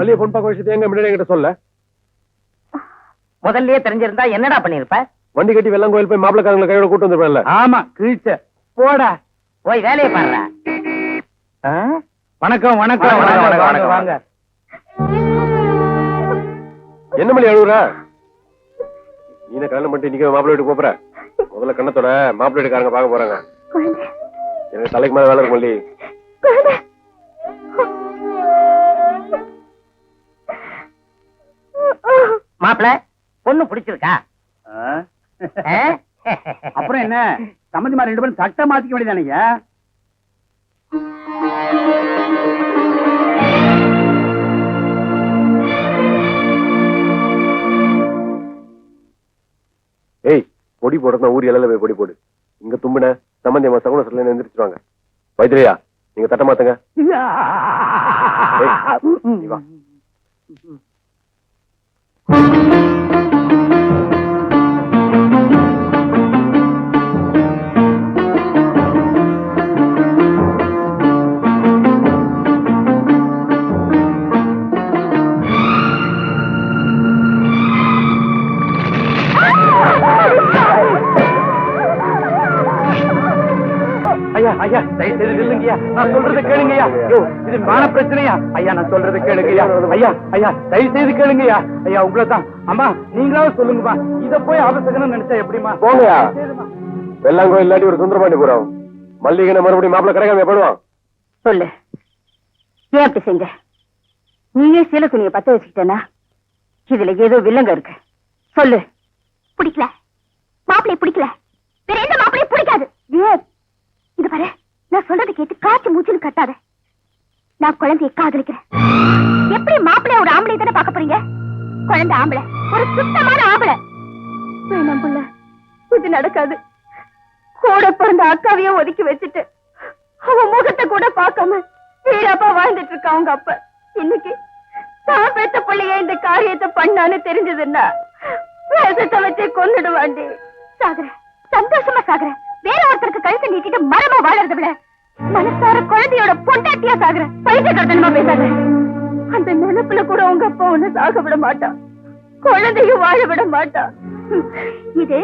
மல்லிகை பொன் பார்க்க விஷயத்தை எங்க முன்னாடி என்கிட்ட சொல்ல. முதல்லயே தெரிஞ்சிருந்தா என்னடா பண்ணிருப்ப? வண்டி கட்டி வெள்ளங்கோயில் போய் மாப்பிளக்காரங்களை கையோட கூட்டு வந்துருப்பேன்ல. ஆமா கிழிச்ச போடா. போய் வேலையை பாருடா. வணக்கம் வணக்கம் வணக்கம் வாங்க. என்ன மல்லி அழுகுற? நீன கல்யாணம் பண்ணிட்டு நீங்க மாப்பிள்ளை வீட்டுக்கு போற. முதல்ல கண்ணத்தோட மாப்பிள்ளை வீட்டுக்காரங்க பார்க்க போறாங்க. எனக்கு தலைக்கு மேல வேலை இருக்கு மல்லி. மாப்பிள்ள பொண்ணு பிடிச்சிருக்கா? அப்புறம் என்ன சம்பந்திமா 2 பேரும் சட்டை மாத்திக்க வேண்டியதானீங்க? ஏய் பொடி போடுறதுனா ஊர் எல்லாம் போய் பொடி போடு. இங்க தும்பின சம்பந்தி அம்மா சகுன சட்டில எந்திரிச்சிருவாங்க. வைத்திரியா நீங்க தட்ட மாத்துங்க. நீ வா. ஐயா ஐயா தயவுசெய்து நில்லுங்கய்யா, நான் சொல்றதை கேளுங்கய்யா. இது மான பிரச்சனையா? ஐயா நான் சொல்றதை கேளுங்கய்யா. ஐயா ஐயா தயவுசெய்து கேளுங்கய்யா. ஐயா உங்களதான் அம்மா நீங்களாவது சொல்லுங்கம்மா. இத போய் அவசரம் நினைச்சா எப்படிமா? போங்கயா. வெள்ளாங்கோயில் இல்லாட்டி ஒரு சுந்தரபாண்டி போறோம். மல்லிகை மறுபடியும் மாப்பிள்ள கிடைக்காம போடுவான். சொல்லு, ஏன் அப்படி செஞ்ச? நீயே சீல துணியை பத்த வச்சுக்கிட்டேனா? இதுல ஏதோ வில்லங்க இருக்கு. சொல்லு. பிடிக்கல, மாப்பிளைய பிடிக்கல, வேற எந்த மாப்பிளைய பிடிக்காது. இது பாரு, நான் சொல்றதை கேட்டு காய்ச்சி மூச்சுன்னு கட்டாத. நான் குழந்தைய காதலிக்கிறேன். எப்படி மாப்பிளைய ஒரு ஆம்பளை தானே பார்க்க போறீங்க? குழந்தை ஆம்பளை, ஒரு சுத்தமான ஆம்பளை. வேணாம் புள்ள, இது நடக்காது. கூட பிறந்த அக்காவையும் ஒதுக்கி வச்சுட்டு அவன் முகத்தை கூட பார்க்காம வீரப்பா வாழ்ந்துட்டு இருக்கா அவங்க அப்ப. இன்னைக்கு தான் பெத்த பிள்ளைய இந்த காரியத்தை பண்ணான்னு தெரிஞ்சதுன்னா வேசத்தை வச்சே கொன்னுடுவாண்டி. சாகுறேன், சந்தோஷமா சாகுறேன். வேற ஒருத்தருக்கு கழுத்தை நீட்டிட்டு மரமா வாழறத விட மனசார குழந்தையோட பொண்டாட்டியா சாகுறேன். பைத்தியக்காரத்தனமா பேசாத. அந்த நினைப்புல கூட உங்க அப்பா ஒண்ணு சாக விட மாட்டான், குழந்தையும் வாழ விட மாட்டான். இது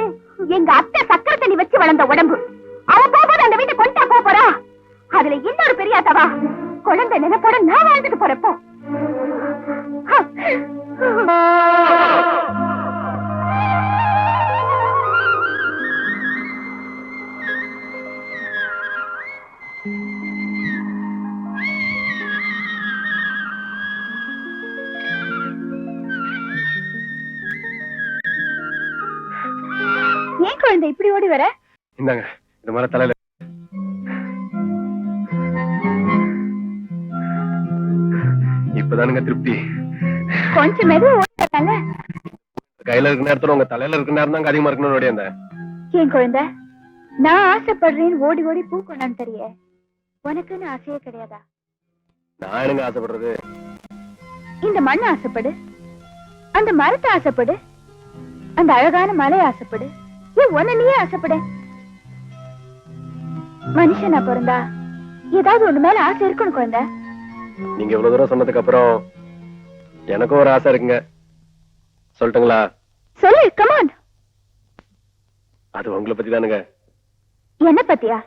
எங்க அத்தை சக்கரை தண்ணி வச்சு வளர்ந்த உடம்பு. அவன் போகும்போது அந்த வீட்டை கொண்டா போறா. அதுல இன்னொரு பெரிய தவா, குழந்தை நினைப்போட நான் வாழ்ந்துட்டு போறப்போ. ஏன் குழந்தை இப்படி ஓடி வர? இந்தாங்க இந்த மாதிரி தலையில இப்பதானுங்க திருப்தி. கொஞ்சம் மெதுவா ஓடிட்டால. கையில இருக்க நேரத்துல உங்க தலையில இருக்க நேரம் தாங்க அதிகமா இருக்கணும்னு அந்த ஏன் குழந்தை, நான் ஆசைப்படுறேன்னு ஓடி ஓடி பூ கொண்டான்னு தெரிய உனக்குன்னு ஆசையே கிடையாதா? நான் எனக்கு ஆசைப்படுறது, இந்த மண்ணை ஆசைப்படு, அந்த மரத்தை ஆசைப்படு, அந்த அழகான மலை ஆசைப்படு, ஏன் உன்ன நீயே ஆசைப்படு. மனுஷனா பிறந்தா ஏதாவது ஒண்ணு மேல ஆசை இருக்கணும் குழந்தை. நீங்க இவ்வளவு தூரம் சொன்னதுக்கு அப்புறம் எனக்கும் ஒரு ஆசை இருக்குங்க. சொல்லட்டுங்களா? சொல்லு, கமான். அது உங்களை பத்தி தானுங்க. என்ன பத்தியா?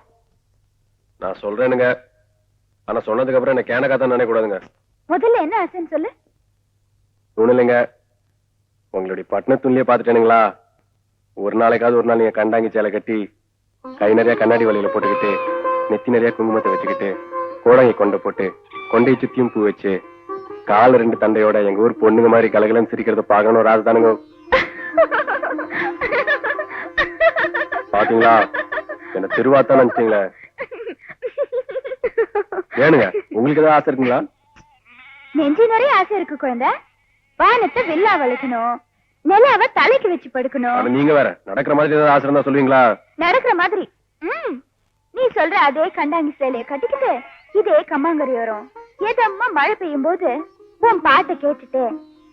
நான் சொல்றேனுங்க, ஆனா சொன்னதுக்கு அப்புறம் என்ன கேனக்கா தான் நினைக்க கூடாதுங்க. முதல்ல என்ன ஆசைன்னு சொல்லு. ஒண்ணு இல்லைங்க, உங்களுடைய பட்டணத்துலயே பாத்துட்டேனுங்களா, ஒரு நாளைக்காவது ஒரு நாள் நீங்க கண்டாங்கி சேலை கட்டி கை நிறைய கண்ணாடி வலையில போட்டுக்கிட்டு நெத்தி நிறைய குங்குமத்தை வச்சுக்கிட்டு கோடங்கை கொண்டை போட்டு கொண்டை சுத்தியும் பூ வச்சு கால 2 தண்டையோட எங்க ஊர் பொண்ணுங்க மாதிரி கலகலன்னு சிரிக்கிறத பாக்கணும் ஒரு ஆசை தானுங்க. பாத்தீங்களா, என்ன திருவாத்தான் நினைச்சீங்களே. ஏனுங்க உங்களுக்கு ஏதாவது ஆசை இருக்குங்களா? நெஞ்சு நிறைய ஆசை இருக்கு குழந்தை. வானத்தை வில்லா வளைக்கணும், நிலாவை தலைக்கு வச்சு படுக்கணும். நீங்க வேற நடக்கிற மாதிரி ஏதாவது ஆசை இருந்தா சொல்லுவீங்களா? நடக்கிற மாதிரி. நீ சொல்ற அதே கண்டாங்கி சேலைய கட்டிக்கிட்டு இதே கம்மாங்கரி வரும் ஏதம்மா மழை பெய்யும் போது உன் பாட்டை கேட்டுட்டு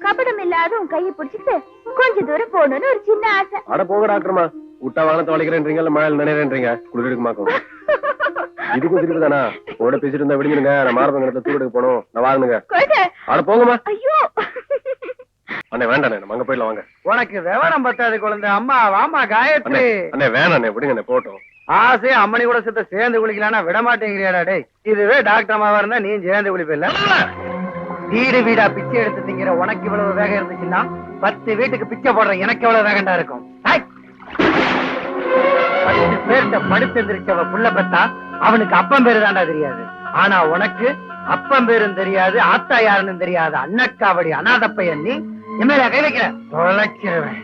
கபடம் இல்லாத உன் கையை பிடிச்சிட்டு கொஞ்ச தூரம் போகணும்னு ஒரு சின்ன ஆசை. அட போக டாக்டர்மா, விட்டா வானத்தை வளைக்கிறேன்றீங்க, இல்ல மழையில் நினைறேன்றீங்க, குளிர் எடுக்குமாக்கும். இதுக்கும் சிரிப்பு தானா? உங்களோட பேசிட்டு இருந்தா விடுங்க. நான் மாரப்பங்கடத்தை தூக்கிட்டு போகணும். நான் வாங்குங்க. ஆட போங்கம்மா. ஐயோ அண்ணே வேண்டாண்ணே, நம்ம அங்க போயிடலாம் வாங்க. உனக்கு விவரம் பத்தாது குழந்தை. அம்மா வாமா காயத்ரி. அண்ணே வேணாண்ணே, விடுங்க போட்டோம். ஆசை அம்மனி கூட சுத்த சேர்ந்து குளிக்கலாம்னா விட மாட்டேங்கிறியாடா டேய். இதுவே டாக்டர் அம்மாவா இருந்தா நீ சேர்ந்து குளிப்பில்ல. வீடு வீடா பிச்சை எடுத்து திங்கிற உனக்கு இவ்வளவு வேகம் இருந்துச்சுன்னா 10 வீட்டுக்கு பிச்சை போடுற எனக்கு எவ்வளவு வேகண்டா இருக்கும். 10 பேர்கிட்ட படுத்து எந்திரிச்சவ புள்ள பெத்தா அவனுக்கு அப்பம் பேரு தாண்டா தெரியாது. ஆனா உனக்கு அப்பம் பேரும் தெரியாது, ஆத்தா யாருன்னு தெரியாது. அண்ணக்காவடி அநாத பையன் நீ. எம்மையில கை வைக்கிற தொலைச்சிருவேன்.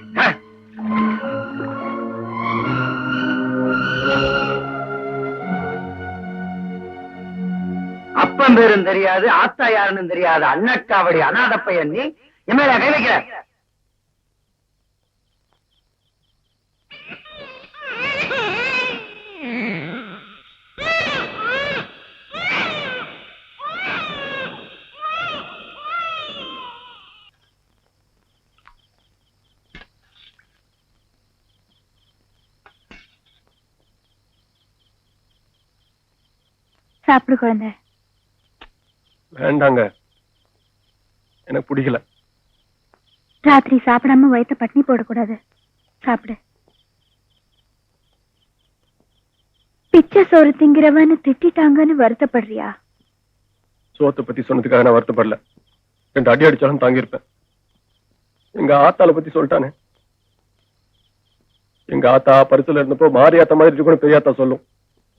அப்பம் பேரும் தெரியாது, ஆத்தா யாருன்னு தெரியாது. அண்ணக்காவடி அநாத பையன் நீ. எம்மையில கை வைக்கிற. சாப்பிடு குழந்தை. வேண்டாங்க, எனக்கு பிடிக்கல. ராத்திரி சாப்பிடாம வயிற்ற பட்னி போடக்கூடாது. சாப்பிடு. பிச்சை சோறு திங்கிறவன்னு திட்டாங்கன்னு வருத்தப்படுறியா? சோத்தை பத்தி சொன்னதுக்காக நான் வருத்தப்படல. 2 அடி அடிச்சாலும் தாங்கியிருப்பேன். எங்க ஆத்தால பத்தி சொல்லிட்டானே. எங்க ஆத்தா பரிசுல இருந்தப்போ மாறி ஆத்தா மாதிரி இருக்கணும் பெரியாத்தா சொல்லும்.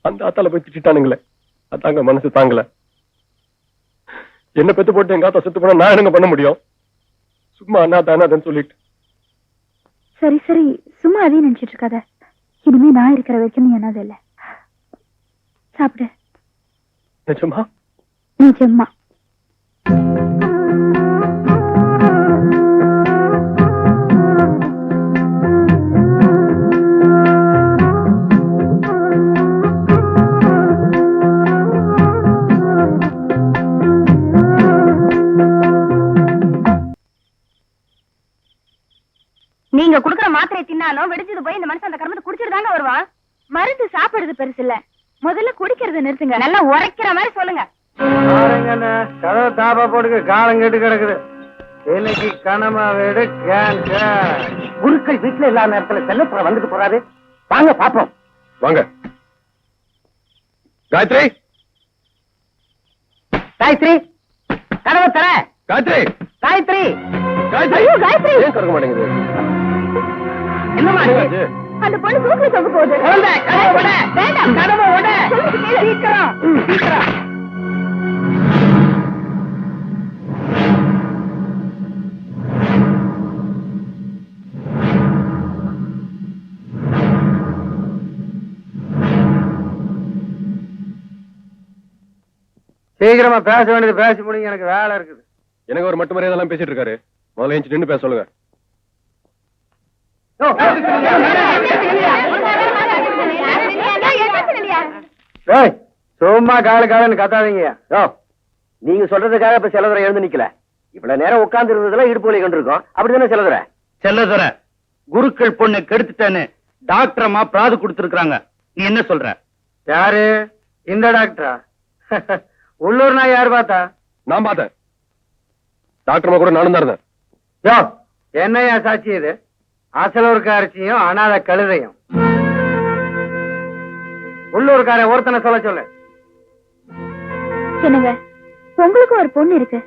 அந்த ஆத்தால போய் திட்டானுங்களே, அதாங்க மனசு தாங்கல. என்ன பெத்து போட்டு எங்க ஆத்தா செத்து போனா நான் என்னங்க பண்ண முடியும்? சும்மா அண்ணாதானு சொல்லிட்டு. சரி சரி, சும்மா அதையும் நினைச்சிட்டு இருக்காத. இனிமே நான் இருக்கிற வரைக்கும் நீ என்னது இல்ல. சாப்பிடு. நிஜமா? நிஜமா. நீங்க குடுக்குற மாத்திரை தின்னாலும் வெடிச்சது போய் இந்த மனுஷன் அந்த கர்மத்தை குடிச்சிட்டு தாங்க வருவான். மருந்து சாப்பிடுறது பெருசு இல்ல, முதல்ல குடிக்கிறத நிறுத்துங்க. நல்லா உரைக்கிற மாதிரி சொல்லுங்க. கதவை தாப்பா போட்டுக்கு காலம் கெட்டு கிடக்குது. இன்னைக்கு கனமா வீடு குருக்கள் வீட்டுல இல்லாத நேரத்துல செல்லப்புற வந்துட்டு போறாரு. வாங்க பாப்போம். வாங்க. காயத்ரி, காயத்ரி கதவை தர. காயத்ரி, காயத்ரி, காயத்ரி, காயத்ரி. ஏன் திறக்க மாட்டேங்குது? என்னமா என்னாச்சு? அந்த பொண்ணு தூக்கி தொங்க போகுது. குழந்தை கதவை விட. வேண்டாம், கதவை விட. சொல்லுங்க கேளு. சீக்கிரம் சீக்கிரம். சீக்கிரமா பேச வேண்டியது பேசி முடிங்க, எனக்கு வேலை இருக்குது. எனக்கு ஒரு மட்டும் மரியாதை பேசிட்டு இருக்காரு. முதல்ல எஞ்சி நின்று பேச சொல்லுங்க. ஏய், சும்மா காலன்னு கத்தாதீங்க. நீங்க சொல்றதுக்காக இப்ப செலவரை எழுந்து நிக்கல. இவ்வளவு நேரம் உட்கார்ந்து இருந்ததுல இடுப்பு கண்டிருக்கோம். அப்படித்தானே செலவர? செல்லதுர குருக்கள் பொண்ணு கெடுத்துட்டேன்னு டாக்டர் அம்மா பிராது கொடுத்திருக்காங்க. நீ என்ன சொல்ற? யாரு? இந்த டாக்டரா? உள்ளூர் நான் யாரு பார்த்தா? நான் பார்த்தேன். டாக்டர் கூட நானும் தான் இருந்தேன். யோ, என்னையா சாட்சி இது? அசலூர்காரச்சியும் அனாத கழுதையும். உள்ளூர்காரன் ஒருத்தனை சொல்ல சொல்லு. என்னங்க, உங்களுக்கு ஒரு பொண்ணு இருக்கு.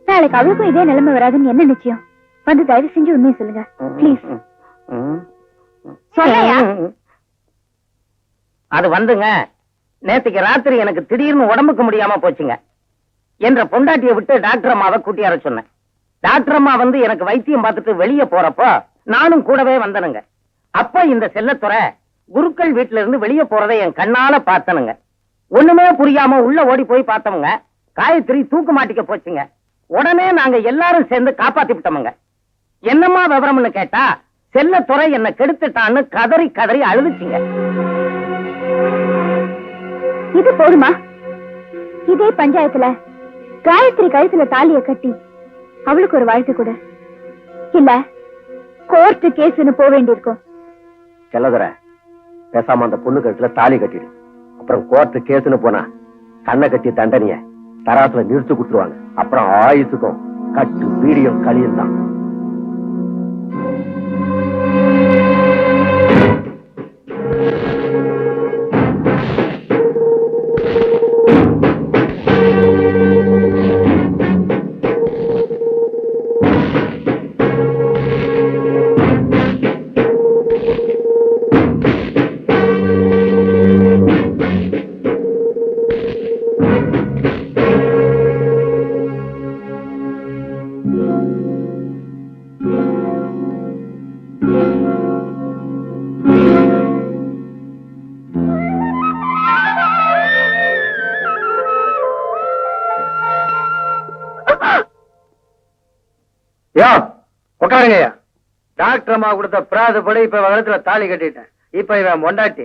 நாளைக்கு அவளுக்கும் இதே நிலைமை வராதுன்னு என்ன நிச்சயம்? வந்து தயவு செஞ்சு உண்மையை சொல்லுங்க ப்ளீஸ். சொல்லையா? அது வந்துங்க, நேத்துக்கு ராத்திரி எனக்கு திடீர்னு உடம்புக்கு முடியாம போச்சுங்க. என்ற பொண்டாட்டியை விட்டு டாக்டர் அம்மாவை கூட்டி வர சொன்னேன். டாக்டர் அம்மா வந்து எனக்கு வைத்தியம் பார்த்துட்டு வெளியே போறப்போ நானும் கூடவே வந்தனுங்க. அப்ப இந்த செல்லத்துறை குருக்கள் வீட்டுல இருந்து வெளியே போறதை என் கண்ணால பார்த்தனுங்க. ஒண்ணுமே புரியாம உள்ள ஓடி போய் பார்த்தவங்க காயத்ரி தூக்கு மாட்டிக்க போச்சுங்க. உடனே நாங்க எல்லாரும் சேர்ந்து காப்பாத்தி விட்டோமுங்க. என்னம்மா விவரம்னு கேட்டா செல்லத்துறை என்ன கெடுத்துட்டான்னு கதறி கதறி அழுதுச்சுங்க. இது போதுமா? இதே பஞ்சாயத்துல காயத்ரி கழுத்துல தாலிய கட்டி அவளுக்கு ஒரு வாழ்க்கை கொடு. இல்ல கோர்ட்டு கேஸ்னு போக வேண்டியிருக்கும். செல்லதுரை, பேசாம அந்த பொண்ணு கழுத்துல தாலி கட்டிடு. அப்புறம் கோர்ட்டு கேஸ்னு போனா கண்ணை கட்டி தண்டனைய தராசுல நிறுத்து கொடுத்துருவாங்க. அப்புறம் ஆயுசுக்கும் கட்டு வீடியோ கழியும் தான். உட்காருங்கய்யா. டாக்டர் அம்மா கொடுத்த பிராது படி இப்ப வகத்துல தாலி கட்டிட்டேன். இப்ப இவன் மொண்டாட்டி